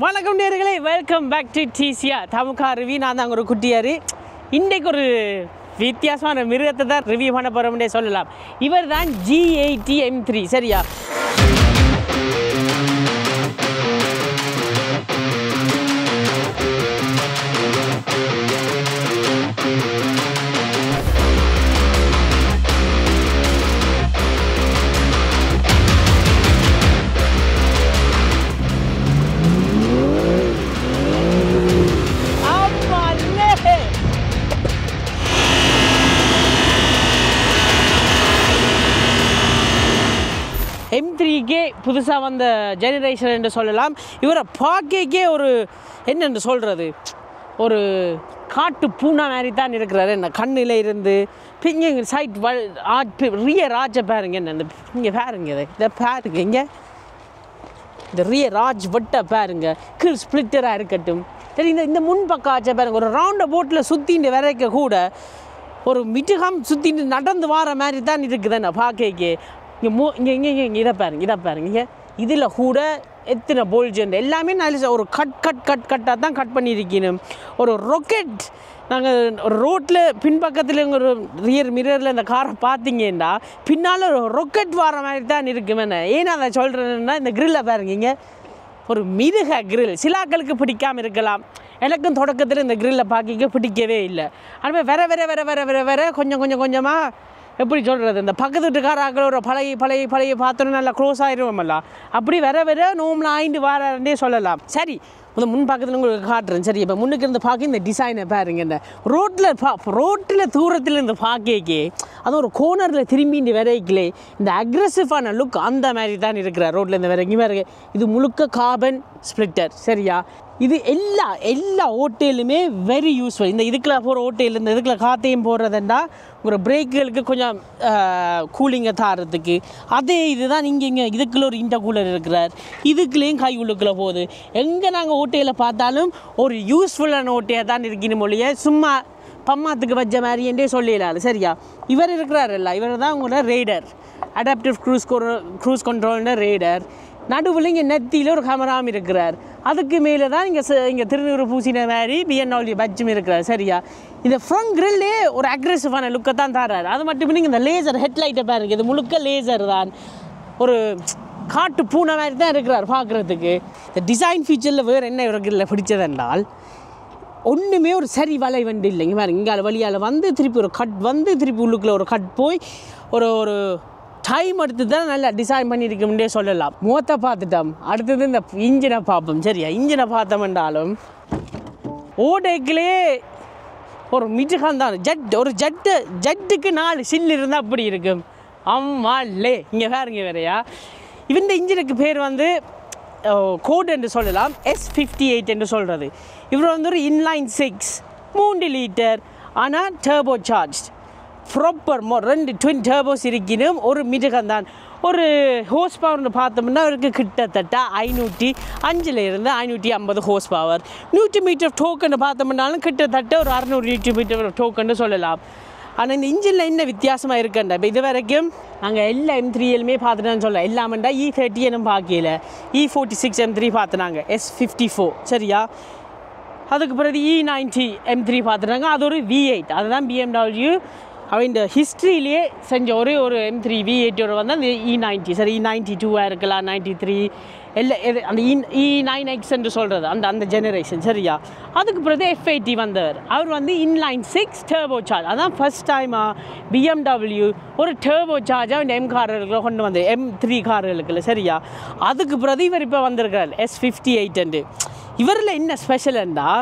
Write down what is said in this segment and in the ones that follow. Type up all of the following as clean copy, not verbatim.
வணக்கம் நேயர்களே, welcome back to TCR தமுகா ரிவ்யூ. நான் தான் ஒரு குட்டியார். இன்றைக்கு ஒரு வித்தியாசமான மிருகத்தை தான் ரிவ்யூ பண்ண போகிறோம்னே சொல்லலாம். இவர் தான் G80 M3. சரியா? M3க்கே புதுசாக வந்த ஜெனரேஷன் என்று சொல்லலாம். இவரை பார்க்கே ஒரு என்னென்று சொல்கிறது, ஒரு காட்டு பூனா மாதிரி தான் இருக்கிறாரு. என்ன கண்ணில் இருந்து பிங்க சைட் ரியர் ராஜை பாருங்க. என்ன இந்த இங்கே பாருங்க, இதை பாருங்க, இங்கே இந்த ரியர் ராஜ் வட்ட பாருங்க, கில் ஸ்பிளிட்டராக இருக்கட்டும். சரி, இந்த முன்பக்கம் ஆச்சா பாருங்க. ஒரு ரவுண்டை போட்டில் சுற்றிட்டு வரைக்க கூட ஒரு மிட்டுகம் சுற்றிட்டு நடந்து வர மாதிரி தான் இருக்குது. என்ன பார்க்கே இங்கே இதை பாருங்க இங்கே இதில் கூட எத்தனை போல்ஜெண்ட் எல்லாமே நல்ல ஒரு கட்டாக தான் கட் பண்ணியிருக்கணும். ஒரு ராக்கெட் நாங்கள் ஒரு ரோட்டில் பின்பக்கத்தில் ஒரு ரியர் மிரரில் இந்த காரை பார்த்தீங்கன்னா பின்னால் ஒரு ராக்கெட் வர மாதிரி தான் இருக்குமே. ஏன்னா அதை சொல்கிறேன்னா இந்த கிரில்லை பாருங்க, இங்கே ஒரு மிருக கிரில். சிலாக்களுக்கு பிடிக்காமல் இருக்கலாம், எனக்கும் தொடக்கத்தில் இந்த கிரில்லை பார்க்க பிடிக்கவே இல்லை. அதுமாதிரி வேற கொஞ்சமாக எப்படி சொல்கிறது, இந்த பக்கத்து வீட்டுக்காராக்கள் ஒரு பழைய பார்த்தோன்னா நல்லா க்ளோஸ் ஆகிடுவோம்ல, அப்படி வேற நோம்பில் ஆயிட்டு வாரே சொல்லலாம். சரி, இந்த முன் பக்கத்தில் உங்களுக்கு காட்டுறேன். சரி, இப்போ முன்னுக்கு இருந்து பார்க்க இந்த டிசைனை பாருங்க. இந்த ரோட்டில் தூரத்தில் இருந்து பார்க்கே அது ஒரு கோனரில் திரும்பிட்டு வரைக்கலே இந்த அக்ரெசிவான லுக் அந்த மாதிரி தான் இருக்கிறார். ரோட்டில் இருந்து வரைக்கும் பாருங்க. இது முழுக்க கார்பன் ஸ்பிளிட்டர். சரியா? இது எல்லா ஓட்டையிலுமே வெரி யூஸ்ஃபுல். இந்த இதுக்குள்ள போகிற ஓட்டையில் இந்த இதுக்குள்ள காற்றையும் போடுறதுண்டா ஒரு பிரேக்குகளுக்கு கொஞ்சம் கூலிங்கை தாரத்துக்கு. அதே இதுதான் இங்கே இதுக்குள்ளே ஒரு இன்டர்கூலர் இருக்கிறார். இதுக்குள்ளேயும் கை உள்ளுக்குள்ளே போகுது. எங்கே நாங்கள் ஓட்டையில் பார்த்தாலும் ஒரு யூஸ்ஃபுல்லான ஓட்டையாக தான் இருக்கணும் மொழியை சும்மா பம்மாத்துக்கு வச்ச மாதிரி என்றே சொல்லிடலாம். சரியா? இவர் இருக்கிறாரில்ல, இவர் தான் உங்களோட ரேடர், அடாப்டிவ் க்ரூஸ் கண்ட்ரோல்னு ரேடர். நடுவில் இங்கே நெத்தியில் ஒரு கேமராவும் இருக்கிறார். அதுக்கு மேலே தான் இங்கே திருநூறு பூசின மாதிரி BMW பட்ஜும் இருக்கிறார். சரியா? இந்த ஃப்ரண்ட் கிரில்லே ஒரு அக்ரெசிவான லுக்கை தான் தரார். அது மட்டும் நீங்கள் இந்த லேசர் ஹெட்லைட்டை பாருங்க, இது முழுக்க லேசர் தான். ஒரு காட்டு பூனை மாதிரி தான் இருக்கிறார் பார்க்குறதுக்கு. இந்த டிசைன் ஃபீச்சரில் வேறு என்ன ஒரு கிரில்ல பிடிச்சதென்றால் ஒன்றுமே ஒரு சரி வலை வண்டி இல்லைங்க பாருங்க. இங்கே வழியால் வந்து திருப்பி ஒரு கட் வந்து திருப்பி உள்ளுக்குள்ளே ஒரு கட் போய் ஒரு டைம் எடுத்து தான் நல்லா டிசைன் பண்ணியிருக்கோம்னே சொல்லலாம். முகத்தை பார்த்துட்டோம், அடுத்தது இந்த இன்ஜினை பார்ப்போம். சரியா? இன்ஜினை பார்த்தோம்ன்றாலும் ஓடைக்குள்ளே ஒரு மிட்டுகான் தான். ஒரு ஜட்டுக்கு 4 சில்லு இருந்தால் அப்படி இருக்கும். அம்மாலே இங்கே பாருங்க வேறையா. இந்த இன்ஜினுக்கு பேர் வந்து கோட் என்று சொல்லலாம், S58 என்று சொல்கிறது. இவர் வந்து ஒரு இன்லைன் 6 3 லிட்டர், ஆனால் turbo charge proper 2 twin turbos இருக்கணும். ஒரு மிருகம் தான். ஒரு ஹோஸ் பவர்னு பார்த்தோம்னா அவருக்கு கிட்டத்தட்ட 505 550 ஹோஸ் பவர். நியூட்டன் மீட்டர் டோக்கன்னு பார்த்தோம்னாலும் கிட்டத்தட்ட ஒரு 600 நியூட்டன் மீட்டர் டோக்கன்னு சொல்லலாம். ஆனால் இந்த இன்ஜினில் என்ன வித்தியாசமாக இருக்குண்டா, இப்போ இது வரைக்கும் நாங்கள் எல்லா M3லுமே பார்த்துட்டோன்னு சொல்லலாம். எல்லாமேண்டா E30 என்னும் பார்க்கல, E46 M3 பார்த்துனாங்க, S54. சரியா? அதுக்கு பிறகு E90 M3 பார்த்துட்டாங்க, அது ஒரு V8. அதுதான் BMW இந்த ஹிஸ்ட்ரியிலே செஞ்ச ஒரு M3 V8 வந்து அந்த E90. சரி, E92 இருக்கலாம், 93 எல்லாம் அந்த E9X என்று சொல்கிறது அந்த ஜெனரேஷன். சரியா? அதுக்கு பிறகு F80 வந்தவர். அவர் வந்து இன்லைன் 6 டர்போ சார்ஜ். அதான் ஃபஸ்ட் டைமாக BMW ஒரு டர்போ சார்ஜாக இந்த M கார்களுக்குள்ள கொண்டு வந்து M3 கார்களுக்குள்ள. சரியா? அதுக்கு பிறகு இவர் இப்போ வந்திருக்கிறார் S58. இவரில் என்ன ஸ்பெஷல்ண்டா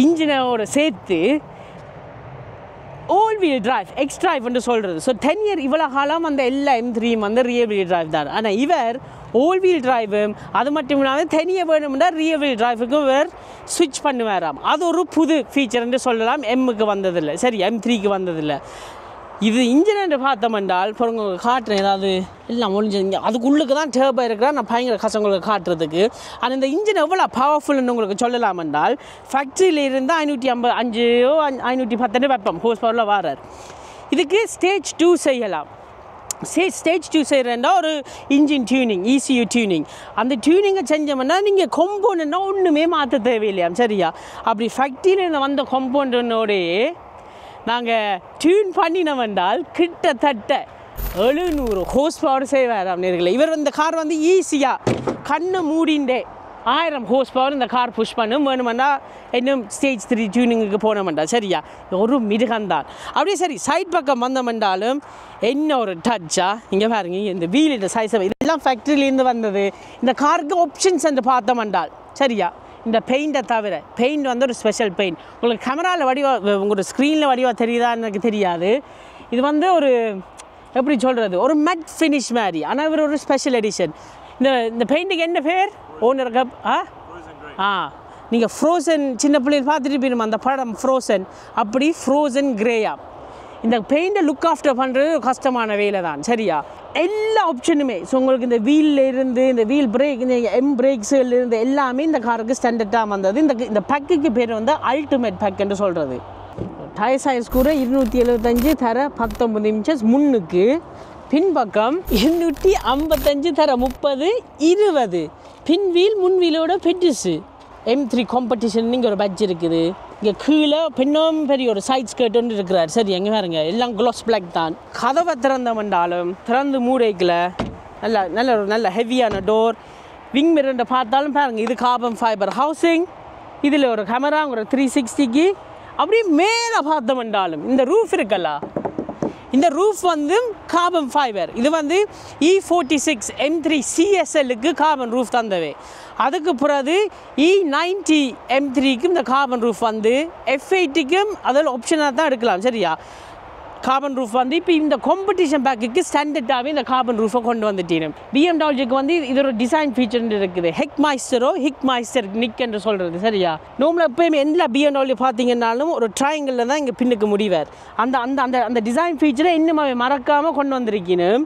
இன்ஜினோட சேர்த்து all wheel drive, X drive என்று சொல்கிறது. ஸோ 10 இயர் இவ்வளோ காலம் அந்த எல்லா M3யும் வந்து ரியர் வீல் டிரைவ் தான். ஆனால் இவர் all wheel டிரைவும் அது மட்டும் இல்லாமல் 10 இயர் வேணும்னா ரியர் வீல் டிரைவுக்கும் இவர் ஸ்விட்ச் பண்ணுவாராம். அது ஒரு புது ஃபீச்சர் என்று சொல்லலாம். M-க்கு வந்ததில்லை. சரி, M3க்கு வந்ததில்லை. இது இன்ஜின் என்று பார்த்தோம்னால் இப்போ உங்களுக்கு காட்டுறேன். ஏதாவது எல்லாம் ஒழிஞ்சுங்க அதுக்குள்ளுக்கு தான் டர்போ இருக்கிறா. நான் பயங்கர கஷ்டம் உங்களுக்கு காட்டுறதுக்கு. ஆனால் இந்த இன்ஜின் எவ்வளோ பவர்ஃபுல்னு உங்களுக்கு சொல்லலாம் என்றால் ஃபேக்ட்ரியில் இருந்து 555 510 வைப்போம் ஹோஸ் பவரில் வாரார். இதுக்கு ஸ்டேஜ் 2 செய்யலாம். ஸ்டேஜ் 2 செய்கிறேன்னா ஒரு இன்ஜின் டியூனிங், ECU டியூனிங். அந்த டியூனிங்கை செஞ்சோம்னா நீங்கள் கொம்போனன்னா ஒன்றுமே மாற்ற தேவையில்லையாம். சரியா? அப்படி ஃபேக்ட்ரியில் வந்த கொம்போனோடையே நாங்கள் டியூன் பண்ணினோம் என்றால் கிட்டத்தட்ட 700 ஹோஸ் பவர் செய்வார் அப்படிங்களே. இவர் இந்த கார் வந்து ஈஸியாக கண்ணை மூடிண்டே 1000 ஹோஸ் பவர் இந்த கார் புஷ் பண்ணும். வேணுமெண்டா இன்னும் ஸ்டேஜ் 3 டியூனிங்குக்கு போனோம்டா. சரியா? ஒரு மிருகந்தான். அப்படியே சரி சைட் பக்கம் வந்தோம்ண்டாலும் என்ன ஒரு டச்சா. இங்கே பாருங்க இந்த வீலோட சைஸ் இதெல்லாம் ஃபேக்ட்ரியிலேருந்து வந்தது. இந்த காருக்கு ஆப்ஷன்ஸ் என்று பார்த்தோம்ண்டால் சரியா, இந்த பெயிண்ட்டை தவிர பெயிண்ட் வந்து ஒரு ஸ்பெஷல் பெயிண்ட். உங்களுக்கு கேமராவில் வடிவாக உங்களோட ஸ்க்ரீனில் வடிவாக தெரியுதான்னு எனக்கு தெரியாது. இது வந்து ஒரு எப்படி சொல்கிறது, ஒரு மேட் ஃபினிஷ் மாதிரி. ஆனால் இவர் ஒரு ஸ்பெஷல் எடிஷன். இந்த பெயிண்ட்டுக்கு என்ன பேர் ஓனருக்கு? நீங்கள் ஃப்ரோசன் சின்ன பிள்ளைகள் பார்த்துட்டு அந்த படம் ஃப்ரோசன், அப்படி ஃப்ரோசன் கிரேயா. இந்த பெயிண்ட்டை லுக் ஆஃப்டர் பண்ணுறது கஷ்டமான வேலை தான். சரியா? எல்லா ஆப்ஷனுமே ஸோ உங்களுக்கு இந்த வீலில் இருந்து இந்த வீல் பிரேக், இந்த பிரேக்ஸுலேருந்து எல்லாமே இந்த காருக்கு ஸ்டாண்டர்டாக வந்தது. இந்த பேக்குக்கு பேர் வந்து அல்டிமேட் பேக் என்று சொல்கிறது. டயர் சைஸ் கூட 275 தர 19 இன்ச்சஸ் முன்னுக்கு, பின்பக்கம் 255 தர 30 20. பின் வீல் முன் வீலோட பெட்டுஸு M3 காம்படிஷன் இங்கே ஒரு பேட்ச் இருக்குது. இங்கே கீழே பின்னும் பெரிய ஒரு சைட் ஸ்கர்ட் ஒன்று இருக்கிறார். சரி, எங்கே பாருங்க எல்லாம் க்ளாஸ் பிளாக் தான். கதவை திறந்தவண்டாலும் திறந்து மூடைக்கில் நல்ல ஹெவியான டோர். விங் மிரண்டை பார்த்தாலும் பாருங்கள் இது கார்பன் ஃபைபர் ஹவுசிங். இதில் ஒரு கேமரா ஒரு 360க்கு. அப்படியே மேலே பார்த்தோம்ண்டாலும் இந்த ரூஃப் இருக்கல்ல, இந்த ரூஃப் வந்து கார்பன் ஃபைபர். இது வந்து E46 M3 CSLக்கு கார்பன் ரூஃப் தந்தவே. அதுக்கு பிறகு E90 M3க்கும் இந்த கார்பன் ரூஃப் வந்து F80க்கும் அதில் ஆப்ஷனாக தான் எடுக்கலாம். சரியா? கார்பன் ரூஃப் வந்து இப்போ இந்த காம்படிஷன் பேக்குக்கு ஸ்டாண்டர்டாகவே இந்த கார்பன் ரூஃபை கொண்டு வந்துட்டேன். BMWக்கு வந்து இது ஒரு டிசைன் ஃபீச்சர் இருக்குது. ஹிக் மாய்ஸ்டர் நிக் என்று சொல்கிறது. சரியா? நார்மலாக எப்போயுமே எந்த BMW பார்த்தீங்கன்னாலும் ஒரு ட்ரையாங்கிளில் தான் இங்கே பின்னுக்கு முடிவார். அந்த அந்த அந்த அந்த டிசைன் ஃபீச்சரை இன்னும் மறக்காமல் கொண்டு வந்திருக்கணும்.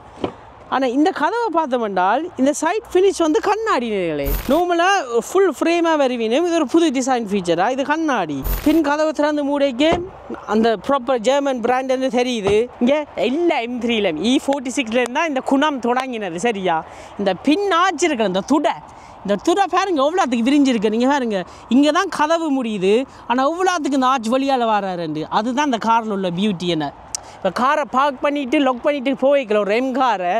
ஆனால் இந்த கதவை பார்த்தோம்னால் இந்த சைட் ஃபினிஷ் வந்து கண்ணாடி நிலைகளே. நார்மலாக ஃபுல் ஃப்ரேமாக வருவீனும். இது ஒரு புது டிசைன் ஃபீச்சராக இது கண்ணாடி. பின் கதவை திறந்து மூடைக்கு அந்த ப்ராப்பர் ஜெர்மன் பிராண்டுன்னு தெரியுது. இங்கே எல்லா M3லையும் E46லேருந்து தான் இந்த குணம் தொடங்கினது. சரியா? இந்த பின் ஆச்சு இருக்கிற இந்த துடை பாருங்க எவ்வளோத்துக்கு விரிஞ்சிருக்கு. நீங்கள் பாருங்க இங்கே தான் கதவு முடியுது. ஆனால் எவ்வளோத்துக்கு இந்த ஆச்சு வழியால் வராருண்டு. அதுதான் இந்த காரில் உள்ள பியூட்டி. என்ன இப்போ காரை பார்க் பண்ணிவிட்டு லாக் பண்ணிவிட்டு போய்க்கலாம் ஒரு M காரை.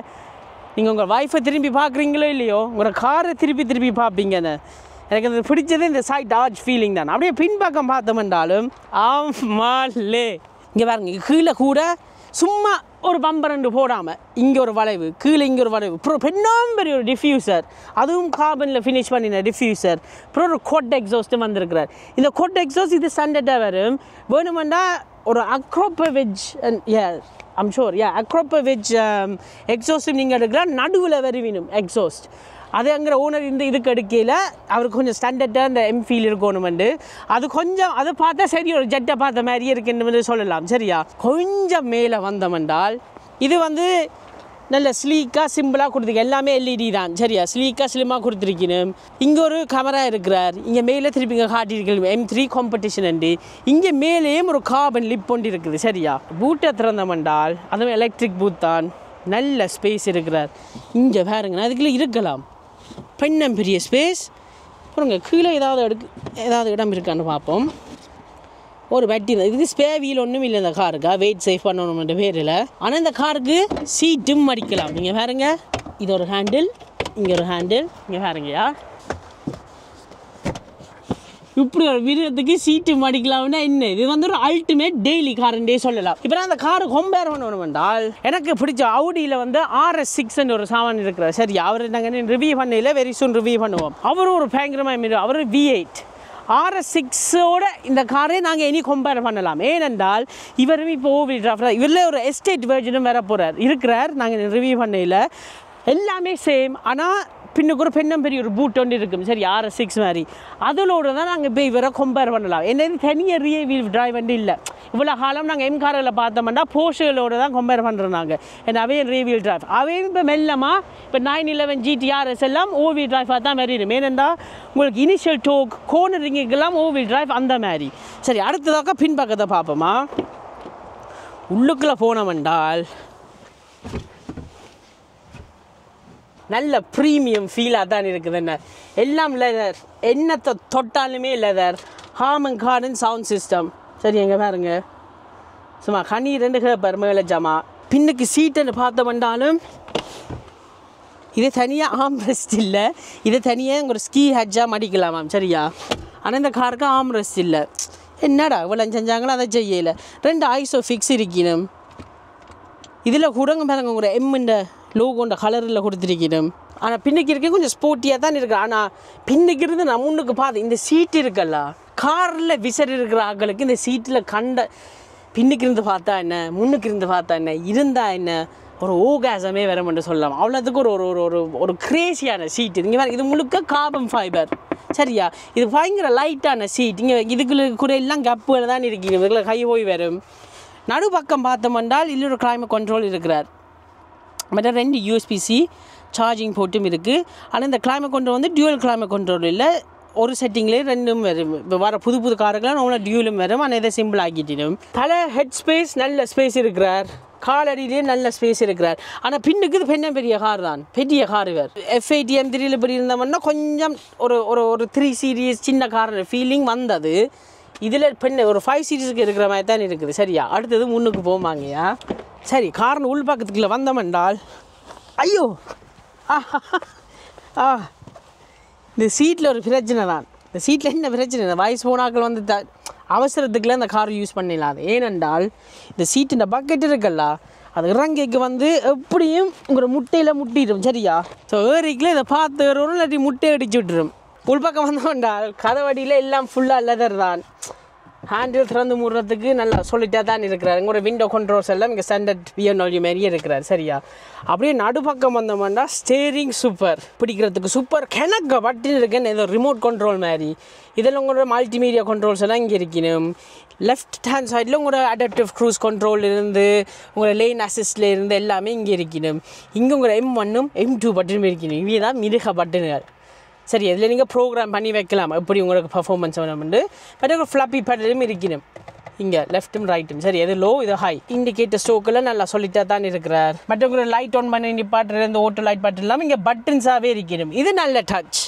நீங்கள் உங்கள் ஒய்ஃபை திரும்பி பார்க்குறீங்களோ இல்லையோ, உங்களோட காரை திருப்பி பார்ப்பீங்கன்னு. எனக்கு அது பிடிச்சது இந்த சைட் ஆர்ச் ஃபீலிங் தான். அப்படியே பின்பக்கம் பார்த்தோம்ன்றாலும் ஆமாலே இங்கே பாருங்க கீழே கூட சும்மா ஒரு பம்பர் ரெண்டு போடாமல் இங்கே ஒரு வளைவு, கீழே இங்கே ஒரு வளைவு, அப்புறம் பெண்ணாம் பெரிய ஒரு டிஃப்யூசர், அதுவும் கார்பனில் ஃபினிஷ் பண்ணின டிஃப்யூசர், அப்புறம் ஒரு கோட் எக்ஸாஸ்ட்டும் வந்திருக்கிறார். இந்த கோட் எக்ஸாஸ்ட் இது ஸ்டாண்டர்டாக வரும். வேணுமெண்டா ஒரு அக்ரோபோவிச் அக்ரோபோவிச் எக்ஸாஸ்ட்டும் நீங்கள் எடுக்கலாம். நடுவில் வருவீனும் எக்ஸாஸ்ட் அது அங்கே ஓனர் இந்த இதுக்கு எடுக்கையில் அவருக்கு கொஞ்சம் ஸ்டாண்டர்டாக இந்த M-ஃபீல் இருக்கணுமெண்டு. அது கொஞ்சம் அதை பார்த்தா சரி ஒரு ஜெட்டை பார்த்த மாதிரியே இருக்குன்னு சொல்லலாம். சரியா? கொஞ்சம் மேலே வந்தோம்னால் இது வந்து நல்ல ஸ்லீக்காக சிம்பிளாக கொடுத்துருக்கு. எல்லாமே LED தான். சரியா? ஸ்லீக்காக ஸ்லிம்மாக கொடுத்துருக்கணும். இங்கே ஒரு கேமரா இருக்கிறார். இங்கே மேலே திருப்பி இங்கே காட்டியிருக்கணும் M3 காம்படிஷன் உண்டு. இங்கே மேலேயும் ஒரு கார்பன் லிப் ஒன்று இருக்குது. சரியா? பூட்டை திறந்தோம்னால் அதுவும் எலக்ட்ரிக் பூத் தான். நல்ல ஸ்பேஸ் இருக்கிறார். இங்கே பாருங்கண்ணா அதுக்குள்ளே இருக்கலாம் பெண்ணம் பெரிய ஸ்பேஸ். அப்புறம் கீழே ஏதாவது இடம் இருக்கான்னு பார்ப்போம். ஒரு பேட்டரி இதுக்கு ஸ்பே வீல் ஒன்றும் இல்லை இந்த காருக்கா. வெயிட் சேஃப் பண்ணணும்ன்ற பேரில். ஆனால் இந்த காருக்கு சீட்டும் அடிக்கலாம். நீங்கள் பாருங்க இது ஒரு ஹேண்டில், இங்கே ஒரு ஹேண்டில். இங்கே பாருங்கயா இப்படி ஒரு விருதுக்கு சீட்டு மடிக்கலாம்னா என்ன, இது வந்து ஒரு அல்டிமேட் டெய்லி காருன்றே சொல்லலாம். இப்போ நான் அந்த காரை கம்பேர் பண்ணணும் என்றால் எனக்கு பிடிச்ச Audiயில் வந்து RS6 ஒரு சாமான் இருக்கிறார். சரி, அவர் நாங்கள் ரிவ்யூ பண்ணல, வெரி சூன் ரிவ்யூ பண்ணுவோம். அவரும் ஒரு பயங்கரமாக அவர் V8 RS6ஓட இந்த காரை நாங்கள் இனி கம்பேர் பண்ணலாம். ஏனென்றால் இவரும் இப்போ ஓவில் டிராஃப்ட் இவரில் ஒரு எஸ்டேட் வெர்ஜனும் வர போகிறார் இருக்கிறார். நாங்கள் ரிவ்யூ பண்ணல எல்லாமே சேம். ஆனால் பின்னுக்கு ஒரு பெண்ணும் பெரிய ஒரு பூட் ஒன்று இருக்கும். சரி, RS6 மாதிரி அதோட தான் நாங்கள் போய் இவரை கம்பேர் பண்ணலாம். என்னது தனியாக ரியல் வீல் டிரைவ் வந்து இல்லை. இவ்வளோ காலம் நாங்கள் M-காரில் பார்த்தோம்னா போர்ஷுகளோட தான் கம்பேர் பண்ணுறோம் நாங்கள். ஏன்னா அவையும் ரியல் வீல் டிரைவ், அவையும் இப்போ மெல்லமாக இப்போ 911 GT RS எல்லாம் ஓவில் டிரைவாக தான் மாறிடும். ஏனென்றா உங்களுக்கு இனிஷியல் டோக் கோனரிங்கெல்லாம் ஓவில் டிரைவ் அந்த மாதிரி. சரி, அடுத்ததாக பின்பக்கத்தை பார்ப்போமா. உள்ளுக்குள்ளே போனோம் என்றால் நல்ல ப்ரீமியம் ஃபீலாக தான் இருக்குது. என்ன எல்லாம் லெதர், என்னத்தை தொட்டாலுமே leather. Harman Kardon sound system. சரி, எங்கே பாருங்க, சும்மா கனி 2 கேப்பர் மேலே ஜமா. பின்னுக்கு சீட்டுன்னு பார்த்த வந்தாலும் இது தனியாக ஆம்ரெஸ்ட் இல்லை, இது தனியாக ஒரு ஸ்கீ ஹெட்ஜாக மடிக்கலாமாம். சரியா, ஆனால் இந்த காருக்கு ஆம்ரெஸ்ட் இல்லை. என்னடா இவ்வளோ செஞ்சாங்களோ அதை செய்யலை. 2 ஐசோ ஃபிக்ஸ் இருக்கணும். இதில் கூடங்க பாருங்க ஒரு எம்முண்ட லோகோண்ட கலரில் கொடுத்துருக்கணும். ஆனால் பின்னுக்கு இருக்க கொஞ்சம் ஸ்போர்ட்டியாக தான் இருக்குது. ஆனால் பின்னுக்கு இருந்து நான் முன்னுக்கு பார்த்து இந்த சீட்டு இருக்கல்ல, காரில் விசர் இருக்கிற ஆக்களுக்கு இந்த சீட்டில் கண்ட பின்னுக்கு இருந்து பார்த்தா என்ன, முன்னுக்கு இருந்து பார்த்தா என்ன, இருந்தால் என்ன, ஒரு ஓகாசமே வரமென்று சொல்லலாம். அவ்வளோத்துக்கு ஒரு ஒரு ஒரு ஒரு கிரேசியான சீட்டு. இங்கே வேறு இது முழுக்க கார்பன் ஃபைபர். சரியா, இது பயங்கர லைட்டான சீட். இங்கே இதுக்குள்ள கூட எல்லாம் கப்புகள் தான் இருக்குது. இதுக்குள்ள கை போய் வரும். நடுப்பக்கம் பார்த்தோம்னால் இன்னொரு கிளைமேட் கண்ட்ரோல் இருக்கிறார். மற்ற 2 USB-C சார்ஜிங் போட்டும் இருக்குது. ஆனால் இந்த கிளைமேட் கண்ட்ரோல் வந்து டியூவல் கிளைமேட் கண்ட்ரோல் இல்லை, ஒரு செட்டிங்லேயே 2ம் வரும். இப்போ வர புது காருக்கெல்லாம் நம்மளால் டியூலும் வரும். ஆனால் இதை சிம்பிள் ஆக்கிட்டிடும். தலை ஹெட் ஸ்பேஸ் நல்ல ஸ்பேஸ் இருக்கிறார், காலடியிலேயே நல்ல ஸ்பேஸ் இருக்கிறார். ஆனால் பின்னுக்கு இது பெரிய கார் தான், பெரிய கார். இவர் F80 M3 இப்படி இருந்தோம்னா கொஞ்சம் ஒரு ஒரு 3 சீரீஸ் சின்ன கார் ஃபீலிங் வந்தது. இதில் ஒரு 5 சீரீஸுக்கு இருக்கிற மாதிரி தான் இருக்குது. சரியா, அடுத்தது முன்னுக்கு போவாங்கய்யா. சரி, காரின் உள் பக்கத்துக்குள்ளே வந்தோம்னால் ஐயோ இந்த சீட்டில் ஒரு பிரச்சனை தான். இந்த சீட்டில் என்ன பிரச்சனை, வயசு போனாக்கள் வந்து அவசரத்துக்குலாம் இந்த கார் யூஸ் பண்ணிடலாம். அது ஏனென்றால் இந்த சீட்டு இந்த பக்கெட் இருக்கல்ல, அது இறங்கைக்கு வந்து எப்படியும் உங்களோட முட்டையில் முட்டிடும். சரியா, ஸோ ஏரிக்கில் இதை பார்த்து வரும், இல்லாட்டி முட்டை அடிச்சு விட்டுரும். உள்பக்கம் வந்தோம்னால் கதவடியில் எல்லாம் ஃபுல்லாக லெதர் தான். ஹேண்டில் திறந்து மூடுறதுக்கு நல்லா சொல்லிட்டே தான் இருக்கிறார். உங்களோட விண்டோ கண்ட்ரோல்ஸ் எல்லாம் இங்கே ஸ்டாண்டர்ட் BMW மாதிரியே இருக்கிறார். சரியா, அப்படியே நடுப்பக்கம் வந்தோம்னா ஸ்டேரிங் சூப்பர், பிடிக்கிறதுக்கு சூப்பர். கிணக்க பட்டின்னு இருக்குன்னு ஏதோ ரிமோட் கண்ட்ரோல் மாதிரி. இதில் உங்களோட மல்டிமீடியா கண்ட்ரோல்ஸ் எல்லாம் இங்கே இருக்கணும். லெஃப்ட் ஹேண்ட் சைடில் உங்களோட அடாப்டிவ் க்ரூஸ் கண்ட்ரோல் இருந்து உங்களோட லேன் அசிஸ்டில் இருந்து எல்லாமே இங்கே இருக்கணும். இங்கே உங்களோட M1ம் M2 பட்டனும் இருக்கணும். இங்கே தான் மிருக பட்டனுகள். சரி, இதில் நீங்கள் ப்ரோக்ராம் பண்ணி வைக்கலாம் எப்படி உங்களுக்கு பர்ஃபார்மன்ஸ் வேணும்னு. பட் ஒரு ஃப்ளப்பி பேட்டலும் இருக்கணும் இங்கே லெஃப்ட்டும் ரைட்டும். சரி, எது லோ இது ஹை. இண்டிகேட்டர் ஸ்டோக்கெல்லாம் நல்லா சொல்லிட்டா தான் இருக்கிறார். மற்றவங்க லைட் ஆன் பண்ணி நிப்பாட்டுற இந்த ஓட்டோ லைட் பட்டன் இல்லாமல் இங்கே பட்டன்ஸாகவே இருக்கணும். இது நல்ல டச்,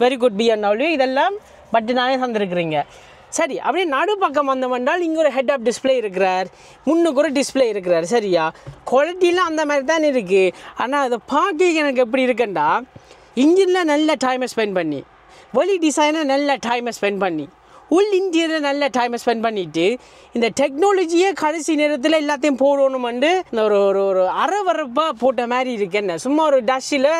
வெரி குட் BMW. இதெல்லாம் பட்டனாகவே தந்துருக்குறீங்க. சரி, அப்படியே நடுப்பக்கம் வந்தோம்னால் இங்கே ஒரு ஹெட் அப் டிஸ்பிளே இருக்கிறார், முன்னுக்கு ஒரு டிஸ்பிளே இருக்கிறார். சரியா, குவாலிட்டிலாம் அந்த மாதிரி தான் இருக்குது. ஆனால் அதை பார்க்க எனக்கு எப்படி இருக்குண்டா, இன்ஜினில் நல்ல டைமை ஸ்பெண்ட் பண்ணி, வெளி டிசைனை நல்ல டைமை ஸ்பெண்ட் பண்ணி, உள் இன்டீரியர் நல்ல டைமை ஸ்பெண்ட் பண்ணிவிட்டு இந்த டெக்னாலஜியை கடைசி நேரத்தில் எல்லாத்தையும் போடணுமெண்டு இந்த ஒரு ஒரு அறவரப்பாக போட்ட மாதிரி இருக்கு. என்ன சும்மா ஒரு டஷ்ஷில்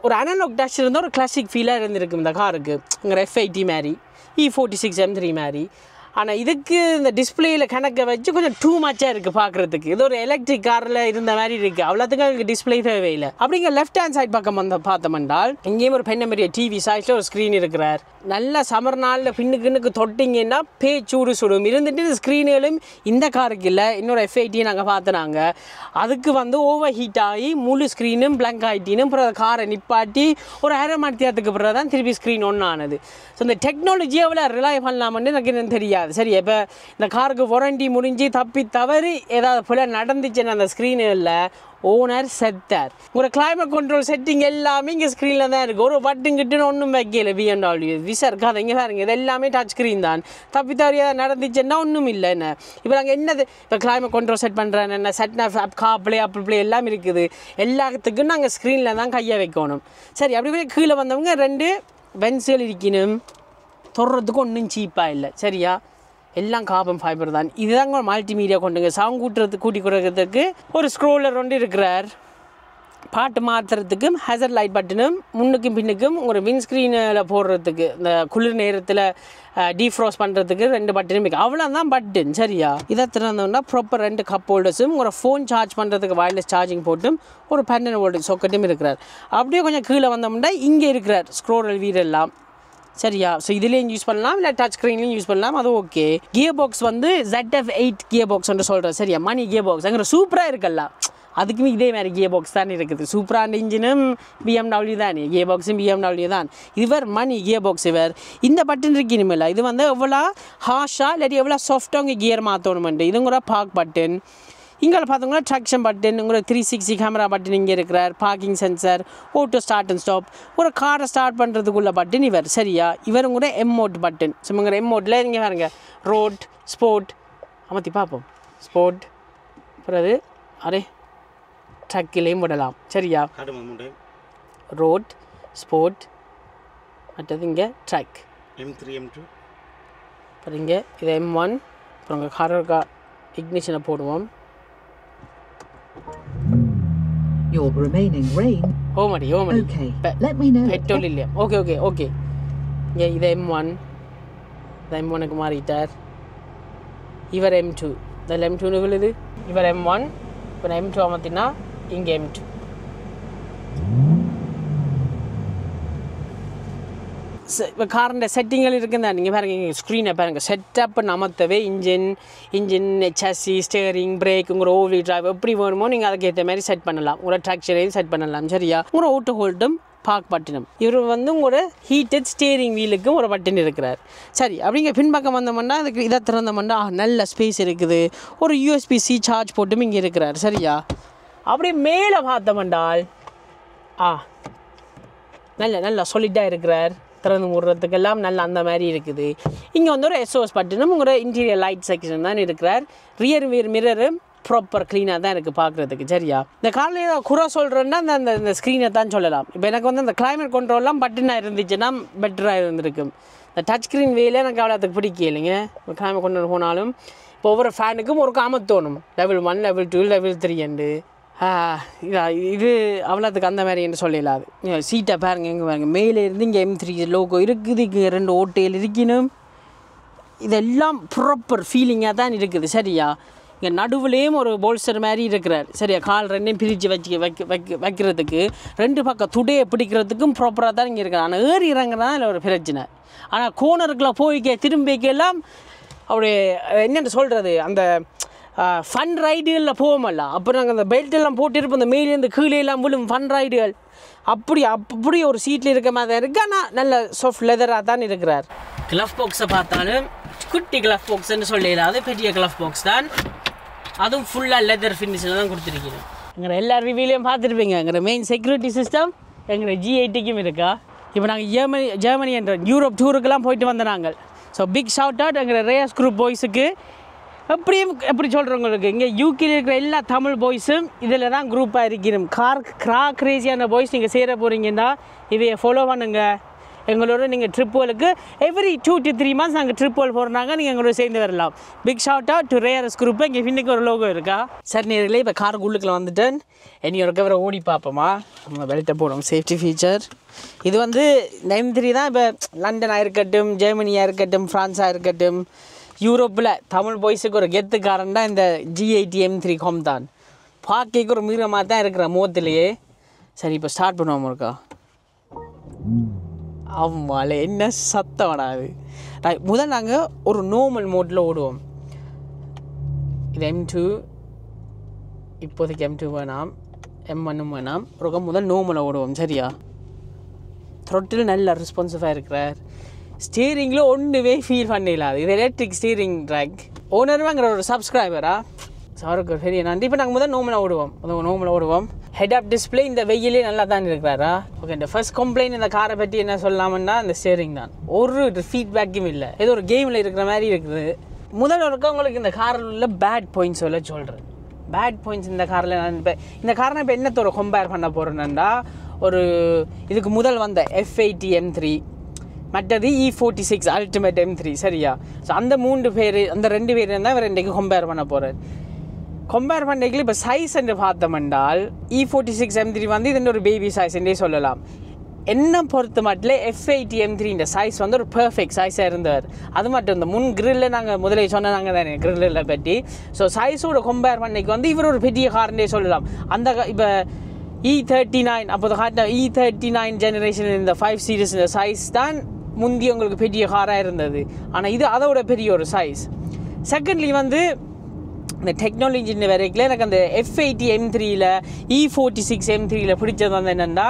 ஒரு அனலாக் டஷ் இருந்தால் ஒரு கிளாசிக் ஃபீலாக இருந்திருக்கு இந்த காருக்கு. இங்கே F80 மாதிரி, E46 M3 மாதிரி. ஆனால் இதுக்கு இந்த டிஸ்பிளேயில் கணக்கை வச்சு கொஞ்சம் டூ மச்சாக இருக்குது பார்க்குறதுக்கு. இது ஒரு எலக்ட்ரிக் காரில் இருந்த மாதிரி இருக்குது. அவ்வளோத்துக்கு அதுக்கு டிஸ்பிளே தேவையில்லை. அப்படிங்க லெஃப்ட் ஹேண்ட் சைட் பக்கம் வந்து பார்த்தோம்னால் இங்கேயும் ஒரு பெரிய டிவி சைஸில் ஒரு ஸ்க்ரீன் இருக்கிறார். நல்ல சம்மர் நாளில் பின்னுக்கு தொட்டிங்கன்னா பேச்சூடு சுடும். இருந்துட்டு இந்த ஸ்க்ரீனுகளும் இந்த காருக்கு இல்லை, இன்னொரு F80 நாங்கள் பார்த்துனாங்க. அதுக்கு வந்து ஓவர் ஹீட் ஆகி முழு ஸ்க்ரீனும் பிளாங்க் ஆகிட்டினும் அப்புறம் காரை நிப்பாட்டி ஒரு அரை மணி நேரத்துக்கு பிறகு தான் திருப்பி ஸ்க்ரீன் ஒன்று ஆனது. ஸோ இந்த டெக்னாலஜியை எவ்வளோ ரிலை பண்ணலாம்னு எனக்கு என்ன தெரியாது. சரி, இப்போ இந்த காருக்கு வாரண்டி முடிஞ்சு தப்பி தவறி ஏதாவது போல நடந்துச்சுன்னு அந்த ஸ்க்ரீனில் ஓனர் செத்தார். ஒரு கிளைமேட் கண்ட்ரோல் செட்டிங் எல்லாமே இங்கே ஸ்க்ரீனில் தான் இருக்குது. ஒரு பட்டன் கிட்டுன்னு ஒன்றும் வைக்கல. BMW விசா இருக்காது. இங்கே பாருங்க, இது எல்லாமே டச் ஸ்க்ரீன் தான். தப்பி தவறி ஏதாவது நடந்துச்சுன்னா ஒன்றும் இல்லை. என்ன இப்போ நாங்கள் என்னது இப்போ கிளைமேட் கண்ட்ரோல் செட் பண்ணுறேன், என்ன செட்னா காப்ளே அப்பிள் ப்ளே எல்லாம் இருக்குது. எல்லாத்துக்கும் நாங்கள் ஸ்க்ரீனில் தான் கையை வைக்கணும். சரி, அப்படி போய் கீழே வந்தவங்க 2 பென்சில் இருக்கணும். தொடுறதுக்கு ஒன்றும் சீப்பாக இல்லை. சரியா, எல்லாம் கார்பன் ஃபைபர் தான். இதுதாங்க மல்டிமீடியா கொண்டுங்க. சவுண்ட் கூட்டி கொடுக்கறதுக்கு ஒரு ஸ்க்ரோலர் ஒன்று இருக்கிறார். பாட்டு மாற்றுறதுக்கும் ஹேசர் லைட் பட்டனும், முன்னுக்கும் பின்னுக்கும் ஒரு விண்ஸ்க்ரீனில் போடுறதுக்கு இந்த குளிர் நேரத்தில் டீஃப்ரோஸ் பண்ணுறதுக்கு 2 பட்டனும் இருக்குது. அவ்வளோதான் பட்டன். சரியா, இதை திறந்தோம்னா ப்ராப்பர் 2 கப் ஹோல்டர்ஸும் ஒரு ஃபோன் சார்ஜ் பண்ணுறதுக்கு வயர்லெஸ் சார்ஜிங் போட்டும் ஒரு 12 வோல்ட் சாக்கெட்டும் இருக்கிறார். அப்படியே கொஞ்சம் கீழே வந்தோம்னா இங்கே இருக்கிறார் ஸ்க்ரோலர் வீடெல்லாம். சரியா, ஸோ இதுலேயும் யூஸ் பண்ணலாம், இல்லை டச் ஸ்க்ரீன்லையும் யூஸ் பண்ணலாம். அது ஓகே. கியர் பாக்ஸ் வந்து ZF8 கியர் பாக்ஸ்ன்னு சொல்கிறேன். சரியா, மணி கியர் பாக்ஸ் அங்கே சூப்பராக இருக்கல்ல. அதுக்குமே இதே மாதிரி கியர் பாக்ஸ் தான் இருக்குது. சூப்பரான இன்ஜினும் BMW தான், கியர் பாக்ஸும் BMW தான். இவர் மணி கியர் பாக்ஸ். இவர் இந்த பட்டன் இருக்கணுமில்ல, இது வந்து எவ்வளோ ஹாஷாக இல்லாட்டி எவ்வளோ சாஃப்டாக உங்கள் கியர் மாற்றணுமெண்டு இதுங்கிற பார்க் பட்டன். இங்கே பார்த்தோம்னா ட்ராக்ஷன் பட்டன், உங்களுக்கு 360 கேமரா பட்டன் இங்கே இருக்கிறார், parking sensor, auto start and stop, ஒரு காரை ஸ்டார்ட் பண்ணுறதுக்குள்ள பட்டன் இவர். சரியா, இவரும் கூட எம்மோட் பட்டன். சும்மா எம்மோட்டில் இங்கே பாருங்க, ரோட், ஸ்போர்ட் அமர்த்தி பார்ப்போம். ஸ்போர்ட் பிறகு அரே ட்ரக்கிலையும் விடலாம். சரியா, ரோட், ஸ்போர்ட், மற்றது இங்கே ட்ரக், M3 M2, அப்புறம் இங்கே இது M1. அப்புறம் இங்கே காரோக்கா இக்னிஷனை போடுவோம். Your remaining range. ஓமடி Okay. Let me know. Petrol இல்லையா? ஓகே. இங்கே இது M1, இந்த M1க்கு மாறிட்டார். இவர் M2, இதில் M2 விழுது. இவர் M1, இப்போ M2 அமர்த்தினா இங்கே M2. இப்போ காரண்ட செட்டிங்கள் இருக்குதா, நீங்கள் பாருங்க, இங்கே ஸ்க்ரீனை பாருங்கள். செட்டப் நமத்தவே இன்ஜின் சாசி, ஸ்டேரிங், பிரேக், உங்களோட ஓவலி டிரைவ் எப்படி வேணுமோ நீங்கள் அதுக்கேற்ற மாதிரி செட் பண்ணலாம். உங்களோட ட்ராக்ஷரையும் செட் பண்ணலாம். சரியா, உங்களோட ஓட்டோ ஹோல்டும் பார்க் பட்டனும். இவர் உங்களோட ஹீட்டட் ஸ்டேரிங் வீலுக்கும் ஒரு பட்டன் இருக்கிறார். சரி, அப்படிங்க பின்பக்கம் வந்தோம்னா அதுக்கு இதை திறந்தோம்னா நல்ல ஸ்பேஸ் இருக்குது. ஒரு USB-C சார்ஜ் போட்டும் இங்கே இருக்கிறார். சரியா, அப்படியே மேலே பார்த்தோம்னால் நல்ல சாலிடாக இருக்கிறார். திறந்து மூடுறதுக்கெல்லாம் நல்ல அந்த மாதிரி இருக்குது. இங்கே ஒரு SOS பட்டனும் உங்களோட இன்டீரியர் லைட் செக்ஷன் தான் இருக்கிறார். ரியர் மிரரும் ப்ராப்பர் க்ளீனாக தான் இருக்குது பார்க்குறதுக்கு. சரியா, இந்த காலையில் ஏதோ குறை சொல்கிறேன்னா அந்த ஸ்க்ரீனை தான் சொல்லலாம். இப்போ எனக்கு அந்த கிளைமேட் கண்ட்ரோல்லாம் பட்டனாக இருந்துச்சுன்னா பெட்டராக இருந்திருக்கும். இந்த டச் ஸ்க்ரீன் வேலை எனக்கு அவ்வளோத்துக்கு பிடிக்கலைங்க. இப்போ கிளைமேட் கொண்டு போனாலும் இப்போ ஒவ்வொரு ஃபேனுக்கும் ஒரு காமத்தோணும். level 1, level 2, level 3 இது அவ்வளோத்துக்கு அந்த மாதிரி என்று சொல்லலாது. சீட்டை பாருங்க, எங்கே பாருங்க, மேலே இருந்து இங்கே M3 லோகோ இருக்குது. இங்கே 2 ஓட்டையில் இருக்கணும். இதெல்லாம் ப்ராப்பர் ஃபீலிங்காக தான் இருக்குது. சரியா, இங்கே நடுவுலேயும் ஒரு போல்ஸ்டர் மாதிரி இருக்கிறார். சரியா, கால் ரெண்டையும் பிரித்து வைக்கிறதுக்கு 2 பக்கம் துடையை பிடிக்கிறதுக்கும் ப்ராப்பராக தான் இங்கே இருக்கிறார். ஆனால் ஏறி இறங்குறதான் இல்லை ஒரு பிரச்சனை. ஆனால் கோனருக்குள்ள போய்க்க திரும்பிக்கெல்லாம் அப்படியே என்னென்னு சொல்கிறது, அந்த ஃபன் ரைடுகளில் போவோமல்ல, அப்புறம் நாங்கள் அந்த பெல்ட்டெல்லாம் போட்டிருப்போம். அந்த மேலேருந்து கீழேலாம் விழும் ஃபன் ரைடுகள். அப்படி ஒரு சீட்டில் இருக்க மாதிரி தான் இருக்குது. ஆனால் நல்ல சாஃப்ட் லெதராக தான் இருக்கிறார். க்ளஃப் பாக்ஸை பார்த்தாலும் குட்டி க்ளஃப் பாக்ஸ்ன்னு சொல்லல, அது பெரிய க்ளஃப் பாக்ஸ் தான். அதுவும் ஃபுல்லாக லெதர் ஃபினிஷில் தான் கொடுத்துருக்கீங்க. எங்களை எல்லா ரிவியூலையும் பார்த்துருப்பீங்க. எங்களோட மெயின் செக்யூரிட்டி சிஸ்டம் எங்களோட G80க்கும் இருக்கா. இப்போ நாங்கள் ஜெர்மனி என்ற யூரோப் டூருக்கெல்லாம் போயிட்டு வந்த நாங்கள். ஸோ பிக் ஷவுட் அவுட் எங்களோட ரேஸ் குரூப் பாய்ஸுக்கு. எப்படி சொல்கிறவங்களுக்கு இங்கே யூகேல இருக்கிற எல்லா தமிழ் பாய்ஸும் இதில் தான் குரூப்பாக இருக்கிறோம். கிரேசியான பாய்ஸ் நீங்கள் சேர போகிறீங்கன்னா இதையை ஃபாலோ பண்ணுங்கள். எங்களோட நீங்கள் ட்ரிப்புகளுக்கு எவ்ரி 2 to 3 months நாங்கள் ட்ரிப்புகள் போடுறாங்க. நீங்கள் எங்களோட சேர்ந்து வரலாம். பிக் ஷவுட் அவுட் டு ரேரஸ் குரூப்பு. இங்கே பின்னுக்கு ஒரு லோகோ இருக்கா. சரி நேர்களே, இப்போ காருக்கு உள்ளுக்குள்ள வந்துட்டேன். என்னையோட கவரை ஓடி பார்ப்போமா. நம்ம பெல்ட்டை போடுவோம், சேஃப்டி ஃபீச்சர். இது M3 தான். இப்போ லண்டனாக இருக்கட்டும், ஜெர்மனியாக இருக்கட்டும், ஃப்ரான்ஸாக இருக்கட்டும், யூரோப்பில் தமிழ் பாய்ஸுக்கு ஒரு கெத்துக்காரன் தான் இந்த G80 M3 ஹோம் தான். பார்க்க ஒரு மீறமாக தான் இருக்கிற முகத்திலேயே. சரி, இப்போ ஸ்டார்ட் பண்ணுவோம் இருக்கா. ஆமாம், என்ன சத்தம் வராது. முதல் நாங்கள் ஒரு நார்மல் மோட்டில் ஓடுவோம். இது M2, இப்போதைக்கு M2 வேணாம், M1 வேணாம். ஒரு முதல் நார்மலாக ஓடுவோம். சரியா, த்ரொட்டில் நல்ல ரெஸ்பான்சிவாக இருக்கிறார். ஸ்டீரிங்கில் ஒன்றுமே ஃபீல் பண்ணிடலாது. இது எலக்ட்ரிக் ஸ்டீரிங் ட்ராக். ஓனருங்கிற ஒரு சப்ஸ்கிரைபரா, அவருக்கு ஒரு பெரிய நன்றி. இப்போ நாங்கள் முதல் நார்மலாக ஓடுவோம். ஹெட் அப் டிஸ்பிளே இந்த வெயிலே நல்லா தான் இருக்கிறாரா. ஓகே, இந்த ஃபர்ஸ்ட் கம்ப்ளைண்ட் இந்த காரை பற்றி என்ன சொல்லலாம்னா இந்த ஸ்டீரிங் தான். ஒரு ஃபீட்பேக்கும் இல்லை, ஏதோ ஒரு கேமில் இருக்கிற மாதிரி இருக்குது. முதல்ல இருக்கவங்களுக்கு இந்த காரில் உள்ள பேட் பாயிண்ட்ஸ் சொல்கிறேன். பேட் பாயிண்ட்ஸ் இந்த காரில் நான் இந்த காரை இப்போ என்னத்தோட கம்பேர் பண்ண போகிறேன்னா, ஒரு இதுக்கு முதல் வந்த F80 M3, மற்றது E46 அல்டிமேட் M3. சரியா, ஸோ அந்த 2 பேர் தான் இவர் இன்றைக்கு கம்பேர் பண்ண போகிறார். கம்பேர் பண்ணிக்கல இப்போ சைஸ் என்று பார்த்தோம்னால் E46 M3 இது ஒரு பேபி சைஸ் என்றே சொல்லலாம். என்ன பொறுத்த மட்டும் F80 M3 இந்த சைஸ் ஒரு பர்ஃபெக்ட் சைஸாக இருந்தார். அது மட்டும் இந்த முன் கிரில்லில் நாங்கள் முதலே சொன்னாங்க தானே கிரில்லில் பற்றி. ஸோ சைஸோட கம்பேர் பண்ணிக்கு இவர் ஒரு பெரிய கார்னே சொல்லலாம். அந்த இப்போ E39 அப்போது காட்டின E39 ஜெனரேஷன் இந்த 5 சீரீஸ் இந்த சைஸ் தான் முந்தி உங்களுக்கு பெரிய காராக இருந்தது. ஆனால் இது அதோட பெரிய ஒரு சைஸ். செகண்ட்லி இந்த டெக்னாலஜி வரைக்கும் எனக்கு அந்த F80 M3யில் E46 M3யில் பிடிச்சது என்னென்னா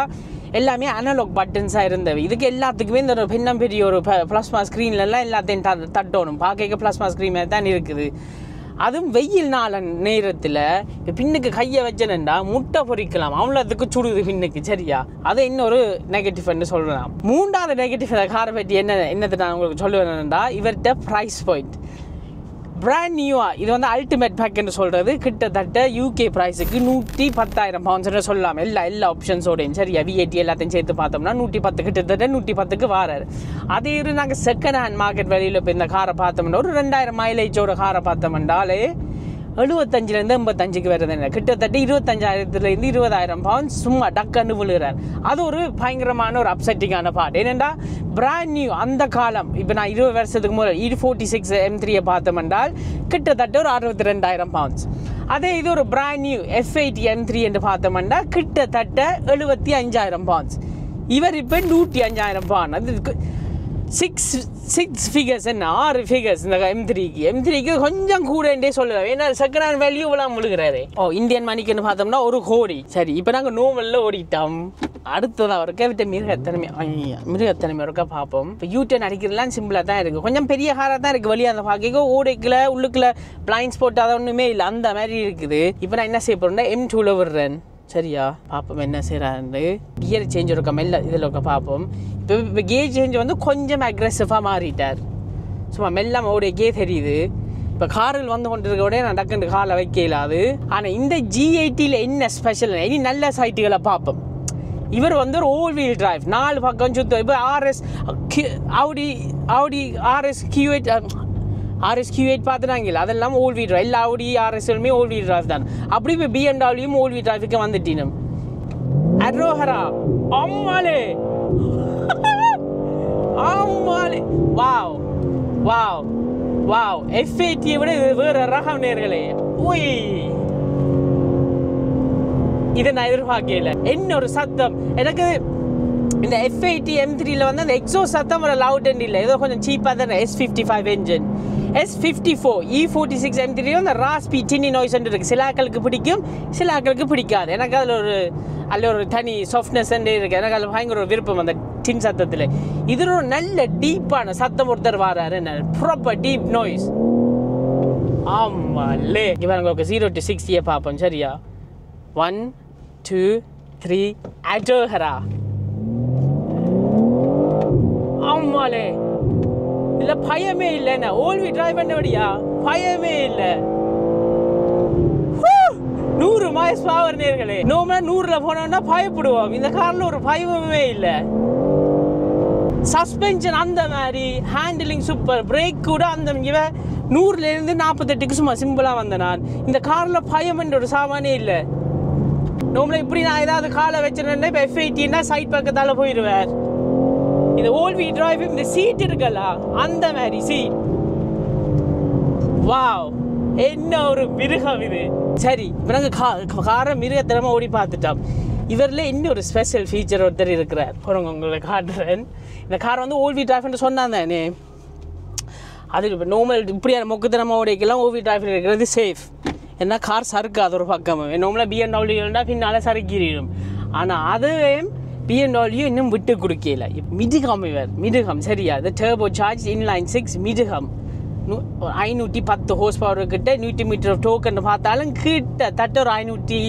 எல்லாமே அனலாக் பட்டன்ஸாக இருந்தது. இதுக்கு எல்லாத்துக்குமே இந்த பெரிய ஒரு ப்ளஸ்மா ஸ்க்ரீன்லலாம் எல்லாத்தையும் தட்டணும். பார்க்க ப்ளஸ்மா ஸ்க்ரீன் தான் இருக்குது. அதுவும் வெயில் நாள நேரத்தில் இப்போ பின்னுக்கு கையை வச்சனண்டா முட்டை பொறிக்கலாம் அவ்வளோத்துக்கு சுடுது பின்னுக்கு சரியா. அதை இன்னொரு நெகட்டிவ்னு சொல்லலாம். மூன்றாவது நெகட்டிவ் காரை பற்றி என்னத்தை நான் உங்களுக்கு சொல்லுவேன்டா, இவர்கிட்ட ப்ரைஸ் பாயிண்ட் பிராண்ட் நியூவாக இது வந்து அல்டிமேட் பேக்குன்னு சொல்கிறது கிட்டத்தட்ட யூகே ப்ரைஸுக்கு 110,000 பவுண்ட்ஸ்ன்னு சொல்லலாம். எல்லா ஆப்ஷன்ஸோடையும் சரியா. விஐடி எல்லாத்தையும் சேர்த்து பார்த்தோம்னா 110 கிட்டத்தட்ட 110க்கு வாராரு. அதே நாங்கள் செகண்ட் ஹேண்ட் மார்க்கெட் வெளியில் இப்போ இந்த காரை பார்த்தோம்னா ஒரு 2000 மைலேஜோட காரை பார்த்தோம்னாலே 75லேருந்து 85க்கு வருது. கிட்டத்தட்ட 25,000லேருந்து 20,000 பவுண்ட்ஸ் சும்மா டக்குன்னு விழுகிறார். அது ஒரு பயங்கரமான ஒரு அப்செட்டிங்கான பார்ட். ஏனெண்டா பிராண்ட் நியூ அந்த காலம் இப்போ நான் 20 வருஷத்துக்கு முதல் E46 M3 பார்த்தோம்னால் கிட்டத்தட்ட ஒரு 62,000 பவுண்ட்ஸ். அதே இது ஒரு பிராண்ட் நியூ F80 M3 என்று பார்த்தோம்னா கிட்டத்தட்ட 75,000 பவுண்ட்ஸ். இவர் இப்போ 105,000 பவுண்ட். அது சிக்ஸ் ஃபிகர்ஸ் என்ன 6 ஃபிகர்ஸ் இந்த M3க்கு கொஞ்சம் கூடே சொல்லுவேன். ஏன்னா செகண்ட் ஹேண்ட் வேல்யூ இவ்வளோ முழுகிறாரு. இந்தியன் மணிக்குன்னு பார்த்தோம்னா 1 கோடி. சரி இப்போ நாங்கள் நோமலில் ஓடிட்டோம். அடுத்ததாக இருக்க விட்ட மிருகத்தன்மை இருக்கா பார்ப்போம். இப்போ யூட்டன் அடிக்கிறதுலாம் சிம்பிளாக தான் இருக்குது. கொஞ்சம் பெரிய காராக தான் இருக்குது. வெளியே அந்த பார்க்க ஓடைக்குள்ள உள்ளுக்குள்ள பிளைண்ட் ஸ்பாட் அதை ஒன்றுமே இல்லை அந்த மாதிரி இருக்குது. இப்போ நான் என்ன செய்ய போகிறேன்னா M2ல விடுறேன் சரியா. பார்ப்போம் என்ன செய்கிறாரு. கியர் சேஞ்ச் இருக்க மெல்ல இதில் இருக்க பார்ப்போம். இப்போ கியர் சேஞ்ச் வந்து கொஞ்சம் அக்ரெசிவாக மாறிட்டார். சும்மா மெல்ல ஓடைக்கே தெரியுது. இப்போ காரில் வந்து கொண்டு இருக்க உடனே நான் டக்குன்னு காலை வைக்க இல்லாது. ஆனால் இந்த G80யில் என்ன ஸ்பெஷல் இனி நல்ல சைட்டுகளை பார்ப்போம். இவர் வந்து ஒரு ஓல் வீல் டிரைவ் 4 பக்கம் சுத்தம். இப்போ ஆடி RS Q8 பார்த்துனாங்கல்ல அதெல்லாம் ஓல் வீல் டிரைவ். எல்லா ஆடி RSலுமே ஓல் வீல் டிரைவ் தான். அப்படி இப்போ BMWயும் ஓல் வீல் டிரைவுக்கு வந்துட்டினோம். அரோஹரா அம்மாலே ஆமாலே வாவ் வாவ் வாவ். F80 விட இது வேறு ரகம் நேர்களே. ஓய் இதை நான் எதிர்பார்க்கல. என்ன ஒரு சத்தம் எனக்கு இந்த F80 M3ல வந்து அந்த எக்ஸோ சத்தம் ஒரு லவுட் அண்ட் இல்லை. ஏதோ கொஞ்சம் சீப்பாக தான். S55 engine S54 E46 M3 அந்த ராஸ்பி டின்னி நாய்ஸ் இருக்குது. சில ஆக்களுக்கு பிடிக்கும் சில ஆக்களுக்கு பிடிக்காது. எனக்கு அதில் ஒரு தனி சாஃப்ட்னஸ் இருக்குது. எனக்கு அதில் பயங்கர ஒரு விருப்பம் அந்த டின் சத்தத்தில். இது ஒரு நல்ல டீப்பான சத்தம் ஒருத்தர் வராரு. Proper deep noise. ஆமாலே இவன் உங்களுக்கு 0 to 60 பார்ப்போம் சரியா. 1 2 3 அடோஹரா ஆமாலே இல்லை பயமே இல்லைண்ணா. ஓல்வி டிரைவ் பண்ணபடியா பயமே இல்லை. 100 மைல்ஸ் பவர் நேர்களே. நோம்னா 100ல போனோம்னா பயப்படுவோம். இந்த காரில் ஒரு பயமே இல்லை. சஸ்பென்ஷன் அந்த மாதிரி, ஹேண்டிலிங் சூப்பர், பிரேக் கூட அந்த 100லேருந்து 48க்கு சும்மா சிம்பிளாக வந்தேன் நான். இந்த காரில் பயம் என்ற ஒரு சாமானே இல்லை. நோம்ல இப்படி நான் ஏதாவது காலை வச்சிருந்தேன்னா இப்போ F80ன்னா சைட் பக்கத்தால் போயிடுவார். இந்த ஓல்வி டிரைவ் இந்த சீட் இருக்கல அந்த மாதிரி சீட். வாவ் என்ன ஒரு மிருகம் இது. சரி இப்போ நாங்கள் காரை மிருகத்தனமாக ஓடி பார்த்துட்டோம். இவரில் இன்னும் ஒரு ஸ்பெஷல் ஃபீச்சர் ஒருத்தர் இருக்கிறார். போகிறவங்க உங்களை காட்டுறேன். இந்த காரை வந்து ஓல்வி டிரைவ்னு சொன்னாந்தானே. அது இப்போ நார்மல் இப்படியான மொக்குத்தனமாக ஓடிக்கலாம். ஓல்வி டிரைவில் இருக்கிறது சேஃப். ஏன்னா கார் சறுக்காது ஒரு பக்கம். நார்மலாக BMW பின்னால் சறுக்கிடும். ஆனால் அதுவே BMW இன்னும் விட்டு கொடுக்கல. மிடுகம் சரியா. இது turbo charge inline 6 மிடுகம் 510 horse power கிட்ட Nm ஆஃப் டோக்கன் பார்த்தாலும் கிட்டத்தட்ட ஒரு 500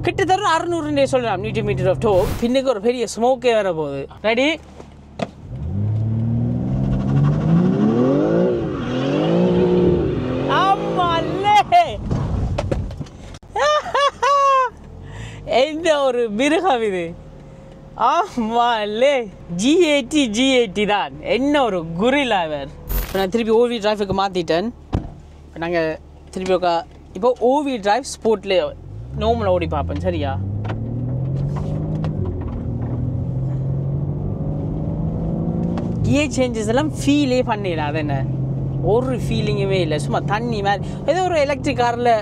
கிட்டத்தட்ட 600 சொல்லலாம் Nm ஆஃப் டோக். பின்னுக்கு ஒரு பெரிய ஸ்மோக்கே வர போகுது. ரெடி ஆமாலே எந்த ஒரு மிருகம் இது. ஆமாலே G80 தான். என்ன ஒரு குரிலா இவர். இப்போ நான் திருப்பி ஓவி டிரைவுக்கு மாற்றிட்டேன். இப்போ நாங்கள் திருப்பி இப்போ ஓவி டிரைவ் ஸ்போர்ட்லேயே நார்மலாக ஓடி பார்ப்பேன் சரியா. கியர் சேஞ்சஸ் எல்லாம் ஃபீலே பண்ணிடல. அது என்ன ஒரு ஃபீலிங்குமே இல்லை. சும்மா தண்ணி மாதிரி ஏதோ ஒரு எலக்ட்ரிக் காரில்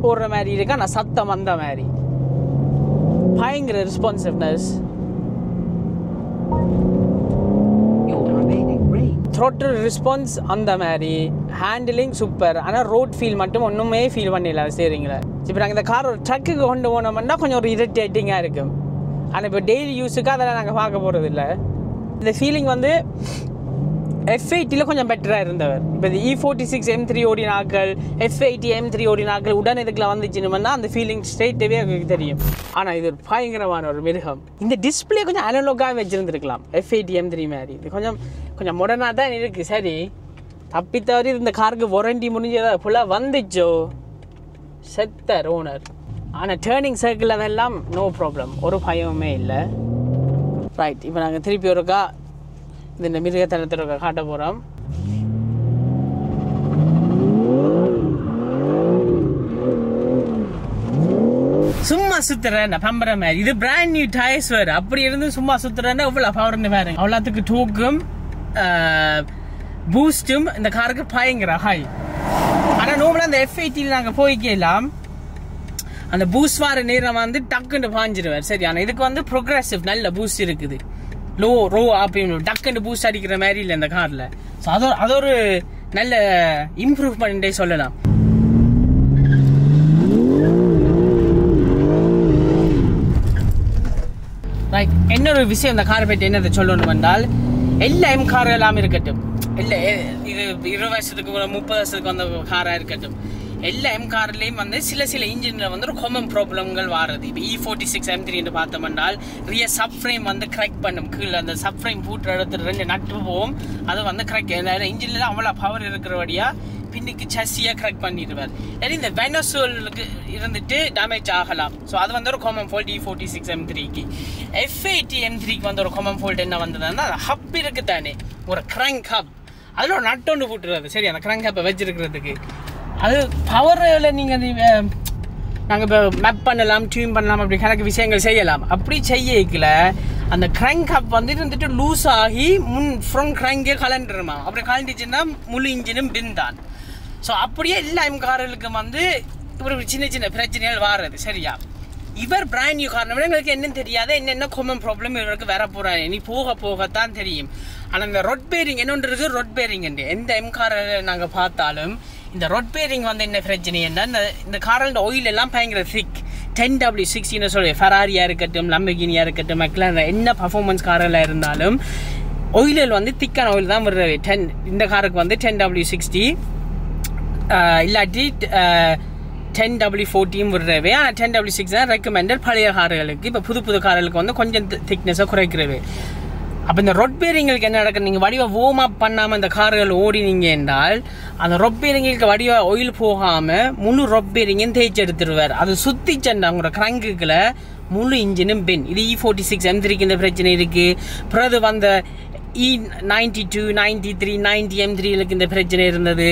ஓடுற மாதிரி இருக்கா. நான் சத்தம் அந்த மாதிரி பயங்கர ரெஸ்பான்சிவ்னஸ். த்ரோட்டில் ரெஸ்பான்ஸ் அந்த மாதிரி, ஹேண்டிலிங் சூப்பர். ஆனால் ரோட் ஃபீல் மட்டும் ஒன்றுமே ஃபீல் பண்ணிடல சரிங்களா. இப்போ நாங்கள் இந்த கார் ஒரு ட்ரக்குக்கு கொண்டு போனோம்னா கொஞ்சம் ஒரு இரிட்டேட்டிங்காக இருக்கும். ஆனால் இப்போ டெய்லி யூஸுக்கு அதெல்லாம் நாங்கள் பார்க்க போகிறது இல்லை. இந்த ஃபீலிங் வந்து F80 கொஞ்சம் பெட்டராக இருந்தவர். இப்போ E46 M3 ஓடின ஆக்கள், F80 M3 ஓடின ஆக்கள் உடனே இதுக்குள்ள வந்துச்சுன்னா அந்த ஃபீலிங் ஸ்ட்ரெயிட்டாகவே எனக்கு தெரியும். ஆனால் இது ஒரு பயங்கரமான ஒரு மிருகம். இந்த டிஸ்பிளே கொஞ்சம் அனலோகாக வச்சுருந்துருக்கலாம் F80 M3 மாதிரி. இது கொஞ்சம் மாடர்னாக தான் இருக்குது. சரி, தப்பித்தவரி இந்த காருக்கு வாரண்டி முடிஞ்சதா ஃபுல்லாக வந்துச்சோ செத்தார் ஓனர். ஆனால் டேர்னிங் சர்க்கிள் அதெல்லாம் நோ ப்ராப்ளம், ஒரு பயமுமே இல்லை. ரைட், இப்போ நாங்கள் திருப்பி ஒருக்கா இந்த மிருகத்தனத்தை ஒருக்கா காட்ட போகிறோம். சும்மா சுத்துறேன் பம்பர மாதிரி. இது பிராண்ட் நியூ டயர்ஸ் வேறு. அப்படி இருந்து சும்மா சுத்துறேன்னா இவ்வளோ பவர்னு வேறு. அவ்வளோத்துக்கு டூக்கும் பூஸ்டும் இந்த காருக்கு பயங்கர ஹை. ஆனால் நோம்பலாக அந்த F80 நாங்கள் போய்க்கலாம், அந்த பூஸ்ட் வார நேரம் வந்து டக்குன்னு பாஞ்சிருவார். சரி, ஆனால் இதுக்கு வந்து ப்ரோக்ரெசிவ் நல்ல பூஸ்ட் இருக்குது. ரோ அப்படின்னு டக்குன்னு பூஸ்ட் அடிக்கிற மாதிரி இல்லை இந்த காரில். ஸோ அது ஒரு நல்ல இம்ப்ரூவ்மெண்ட்டே சொல்லலாம். ரைட், இன்னொரு விஷயம் இந்த காரை பற்றி என்னதை சொல்லணும் என்றால், எல்லா எம் கார் எல்லாம் இருக்கட்டும், இல்லை இது 20 வருஷத்துக்கு 30 வருஷத்துக்கு வந்த காராக இருக்கட்டும், எல்லா எம் கார்லேயும் வந்து சில இன்ஜினில் வந்து ஒரு காமன் ப்ராப்ளம்கள் வாருது. இப்போ E46 M3 பார்த்தோம்னால் ரியர் சப் ஃப்ரேம் வந்து கிராக் பண்ணும். கீழே அந்த சப் ஃப்ரேம் பூட்டுற இடத்துல 2 நட்டு போகும், அது வந்து கிராக். இன்ஜினில் அவ்வளோ பவர் இருக்கிறபடியாக பின்னுக்கு சசியாக கிராக் பண்ணிடுவார். இந்த வெனசோலுக்கு இருந்துட்டு டேமேஜ் ஆகலாம். ஸோ அது வந்து ஒரு காமன் ஃபால்ட் E46 M3க்கு. F80 M3க்கு வந்து ஒரு காமன் ஃபால்ட் என்ன வந்ததுன்னா, ஹப் இருக்குது தானே, ஒரு கிராங்க் ஹப், அதில் ஒரு நட்டு ஒன்று போட்டுருவாரு. சரி, அந்த கிராங்க் ஹப்பை வச்சிருக்கிறதுக்கு அது பவரில் நீங்கள் நாங்கள் இப்போ மேப் பண்ணலாம், டியூன் பண்ணலாம், அப்படி கணக்கு விஷயங்கள் செய்யலாம். அப்படி செய்யல அந்த கிராங்க் ஹப் வந்து இருந்துட்டு லூஸ் ஆகி ஃப்ரண்ட் கிராங்கே கலண்டுருமா. அப்படி கலண்டுச்சுன்னா முழு இன்ஜினும் பின் தான். ஸோ அப்படியே எல்லா கார்களுக்கும் வந்து ஒரு சின்ன பிரச்சனைகள் வாருது. சரியா, இவர் பிராண்ட் நியூ காரணம் எங்களுக்கு என்னன்னு தெரியாது, என்னென்ன காமன் ப்ராப்ளம் இவருக்கு வர போகிறாங்க, நீ போகத்தான் தெரியும். ஆனால் இந்த ரொட் பேரிங் என்னொன்று இருக்குது, ரொட் பேரிங் எந்த காரை நாங்கள் பார்த்தாலும் இந்த ரொட் பேரிங் வந்து என்ன பிரச்சனை என்ன, இந்த காரோட ஆயில் எல்லாம் பயங்கர திக். 10W60 சொல்லி ஃபெராரியாக இருக்கட்டும், லம்பர்கினியாக இருக்கட்டும், மெக்லாரன் என்ன பர்ஃபார்மன்ஸ் காரில் இருந்தாலும் ஆயில் வந்து திக்கான ஆயில் தான் விடுறவே. இந்த காருக்கு வந்து 10W60 இல்லாட்டி 10W40 விடுறவே. ஆனால் 10W6 தான் ரெக்கமெண்டட் பழைய கார்களுக்கு. இப்போ புது கார்களுக்கு வந்து கொஞ்சம் திக்னஸாக குறைக்கிறவே. அப்போ இந்த ரொட் பேரிங்களுக்கு என்ன நடக்குது, நீங்கள் வடிவ வார்ம் அப் பண்ணாமல் இந்த கார்கள் ஓடினீங்க என்றால் அந்த ரொட் பேரிங்களுக்கு வடிவ ஆயில் போகாமல் முழு ரொட் பேரிங்கையும் தேய்ச்சி எடுத்துருவார். அது சுற்றி சென்றால் உங்களோட கிராங்குக்குள்ள முழு இன்ஜினும் பின். இது E46 M3க்கு இந்த பிரச்சனை இருக்குது. பிறகு வந்த E92, 93, 90 M3க்கு இந்த பிரச்சனை இருந்தது.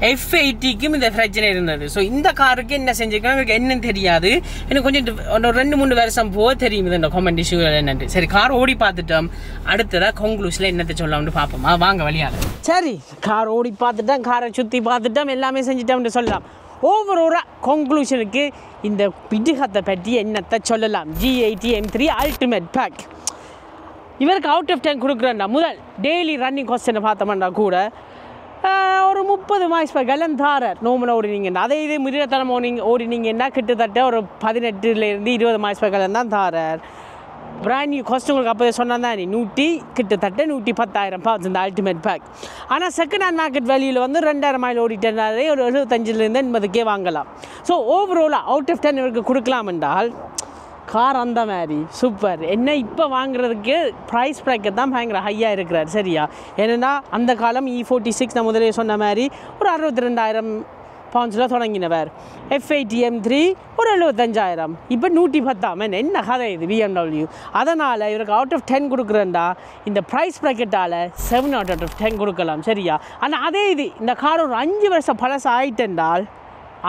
F80க்கும் இந்த பிரச்சனை இருந்தது. ஸோ இந்த காருக்கு என்ன செஞ்சுருக்காங்க எனக்கு என்னன்னு தெரியாது. எனக்கு கொஞ்சம் 2-3 வருஷம் போக தெரியும் இந்த கமெண்ட் இஷ்யூ என்னென்று. சரி, கார் ஓடி பார்த்துட்டோம், அடுத்ததாக கன்க்ளூஷனில் என்னத்தை சொல்லலாம்னு பார்ப்போமா, வாங்க வழியால். சரி, கார் ஓடி பார்த்துட்டோம், காரை சுற்றி பார்த்துட்டோம், எல்லாமே செஞ்சுட்டோம்னு சொல்லலாம். ஓவரோலாக கன்க்ளூஷனுக்கு இந்த பிடிகத்தை பற்றி என்னத்தை சொல்லலாம். G80 M3 அல்டிமேட் பேக் இவருக்கு அவுட் ஆஃப் 10 கொடுக்குறேன்டா. முதல் டெய்லி ரன்னிங் கொஸ்டினை பார்த்தோம்னா கூட ஒரு 30 miles per gallon தாரார். நோம்பலாக ஓடினீங்கன்னா அதே இதே மிருகத்தனம் ஓடினீங்கன்னா கிட்டத்தட்ட ஒரு 18 to 20 miles per gallon தான் தாரார். பிராண்ட் நியூ காஸ்ட் உங்களுக்கு அப்போ சொன்னால் தான் கிட்டத்தட்ட 110,000 pounds இந்த அல்டிமேட் பேக். ஆனால் செகண்ட் ஹேண்ட் மார்க்கெட் வேல்யூவில் வந்து 2000 mile ஓடிட்டனாலே ஒரு 75 to 80 வாங்கலாம். ஸோ ஓவரோலாக அவுட் ஆஃப் 10 இவருக்கு கொடுக்கலாம் என்றால் கார் அந்த மாதிரி சூப்பர். என்ன இப்போ வாங்குறதுக்கு ப்ரைஸ் ப்ராக்கெட் தான் பயங்கர ஹையாக இருக்கிறார். சரியா, ஏன்னா அந்த காலம் E46 நான் முதலே சொன்ன மாதிரி ஒரு 62,000 pounds தொடங்கினவர். F80 M3 ஒரு 75,000, இப்போ 110,000. என்ன கதை இது BMW. அதனால் இவருக்கு அவுட் ஆஃப் 10 கொடுக்குறேன்டா இந்த ப்ரைஸ் ப்ராக்கெட்டால் 7 out of 10 கொடுக்கலாம். சரியா, ஆனால் அதே இது இந்த கார் ஒரு 5 வருஷம் பழசு ஆகிட்டென்றால்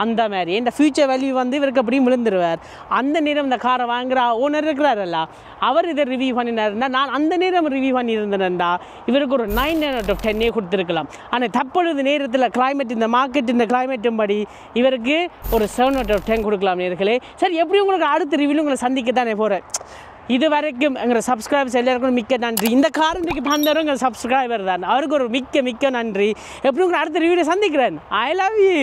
அந்த மாதிரி இந்த ஃபியூச்சர் வேல்யூ வந்து இவருக்கு அப்படியும் விழுந்துருவார். அந்த நேரம் இந்த காரை வாங்குகிற ஓனர் இருக்கிறாரல்ல, அவர் இதை ரிவ்யூ பண்ணினாருன்னா நான் அந்த நேரம் ரிவ்யூ பண்ணியிருந்தேன்டா இவருக்கு ஒரு 9 out of 10 கொடுத்துருக்கலாம். ஆனால் தற்பொழுது நேரத்தில் கிளைமேட் இந்த மார்க்கெட் இந்த கிளைமேட்டும் படி இவருக்கு ஒரு 7 out of 10 கொடுக்கலாம் நேர்களே. சரி, எப்படி உங்களுக்கு அடுத்த ரிவ்யூவில் உங்களை சந்திக்க தானே போகிறேன். இது வரைக்கும் எங்கள் சப்ஸ்கிரைபர்ஸ் எல்லாருக்கும் மிக்க நன்றி. இந்த காரண்டிக்கு பந்தரும் எங்கள் சப்ஸ்கிரைபர் தான், அவருக்கு ஒரு மிக்க நன்றி. எப்படி உங்களை அடுத்த ரிவ்யூவில் சந்திக்கிறேன். I love you.